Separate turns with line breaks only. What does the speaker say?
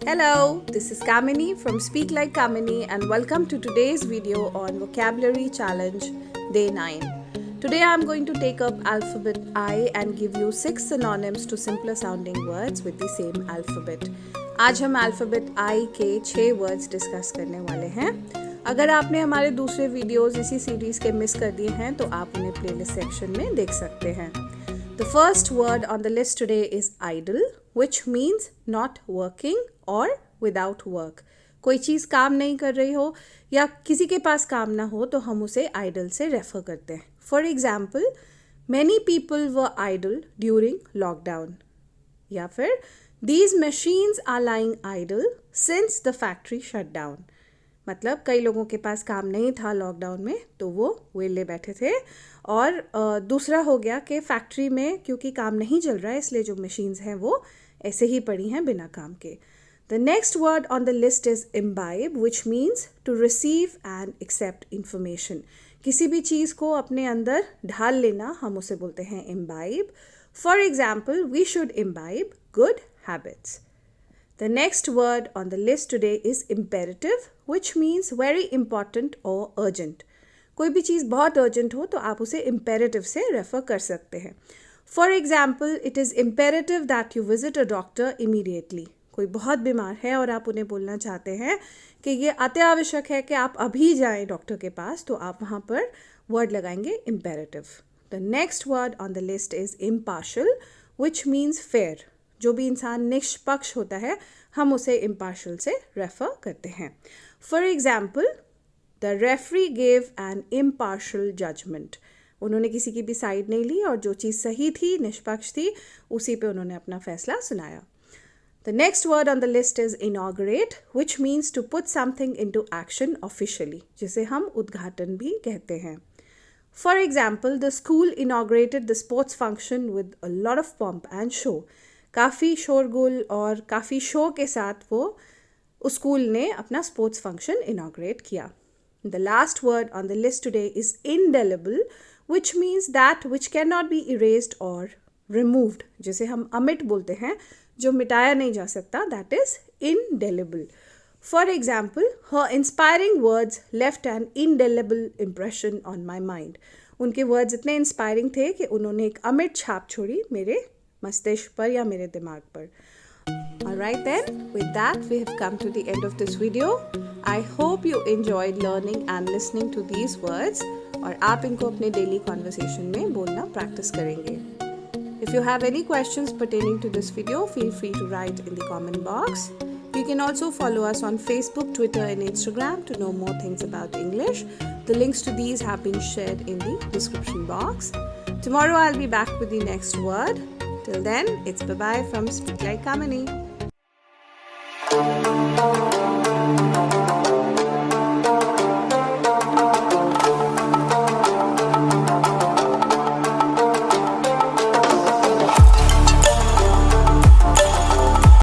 Hello, this is Kamini from Speak Like Kamini and welcome to today's video on Vocabulary Challenge Day 9. Today I am going to take up alphabet I and give you 6 synonyms to simpler sounding words with the same alphabet. आज हम alphabet I के 6 words discuss करने वाले हैं. अगर आपने हमारे दूसरे वीडियोस इसी सीरीज के मिस कर दिए हैं तो आप उन्हें प्लेलिस्ट सेक्शन में देख सकते हैं. The first word on the list today is idle, which means not working or without work. कोई चीज़ काम नहीं कर रही हो या किसी के पास काम ना हो तो हम उसे idle से रेफर करते हैं. For example, many people were idle during lockdown. या फिर these machines are lying idle since the factory shut down. मतलब कई लोगों के पास काम नहीं था लॉकडाउन में तो वो वेले बैठे थे. और दूसरा हो गया कि फैक्ट्री में क्योंकि काम नहीं चल रहा है इसलिए जो मशीन्स हैं वो ऐसे ही पड़ी हैं बिना काम के. The next word on the list is imbibe, which means to receive and accept information. किसी भी चीज़ को अपने अंदर ढाल लेना हम उसे बोलते हैं imbibe. For example, we should imbibe good habits. The next word on the list today is imperative, which means very important or urgent. कोई भी चीज़ बहुत urgent हो तो आप उसे imperative से रेफर कर सकते हैं. For example, it is imperative that you visit a doctor immediately. कोई बहुत बीमार है और आप उन्हें बोलना चाहते हैं कि ये अति आवश्यक है कि आप अभी जाएं डॉक्टर के पास तो आप वहाँ पर वर्ड लगाएंगे imperative. The next word on the list is impartial, which means fair. जो भी इंसान निष्पक्ष होता है हम उसे impartial से रेफर करते हैं. For example, the referee gave an impartial judgement. उन्होंने किसी की भी साइड नहीं ली और जो चीज़ सही थी निष्पक्ष थी उसी पे उन्होंने अपना फैसला सुनाया. The next word on the list is inaugurate, which means to put something into action officially, जिसे हम उद्घाटन भी कहते हैं. For example, the school inaugurated the sports function with a lot of pomp and show. काफ़ी शोरगुल और काफ़ी शो के साथ वो उस स्कूल ने अपना स्पोर्ट्स फंक्शन इनॉग्रेट किया. The last word on the list today is indelible, which means that which cannot be erased or removed. जिसे हम अमिट बोलते हैं जो मिटाया नहीं जा सकता, that is indelible. For example, her inspiring words left an indelible impression on my mind. उनके वर्ड्स इतने इंस्पायरिंग थे कि उन्होंने एक अमिट छाप छोड़ी मेरे मस्तिष्क पर या मेरे दिमाग पर. Alright then, with that we have come to the end of this video. I hope you enjoyed learning and listening to these words और आप इनको अपने daily conversation में बोलना practice करेंगे. If you have any questions pertaining to this video, feel free to write in the comment box. You can also follow us on Facebook, Twitter and Instagram to know more things about English. The links to these have been shared in the description box. Tomorrow I'll be back with the next word. Till then, it's bye-bye from Speak Like Kamini.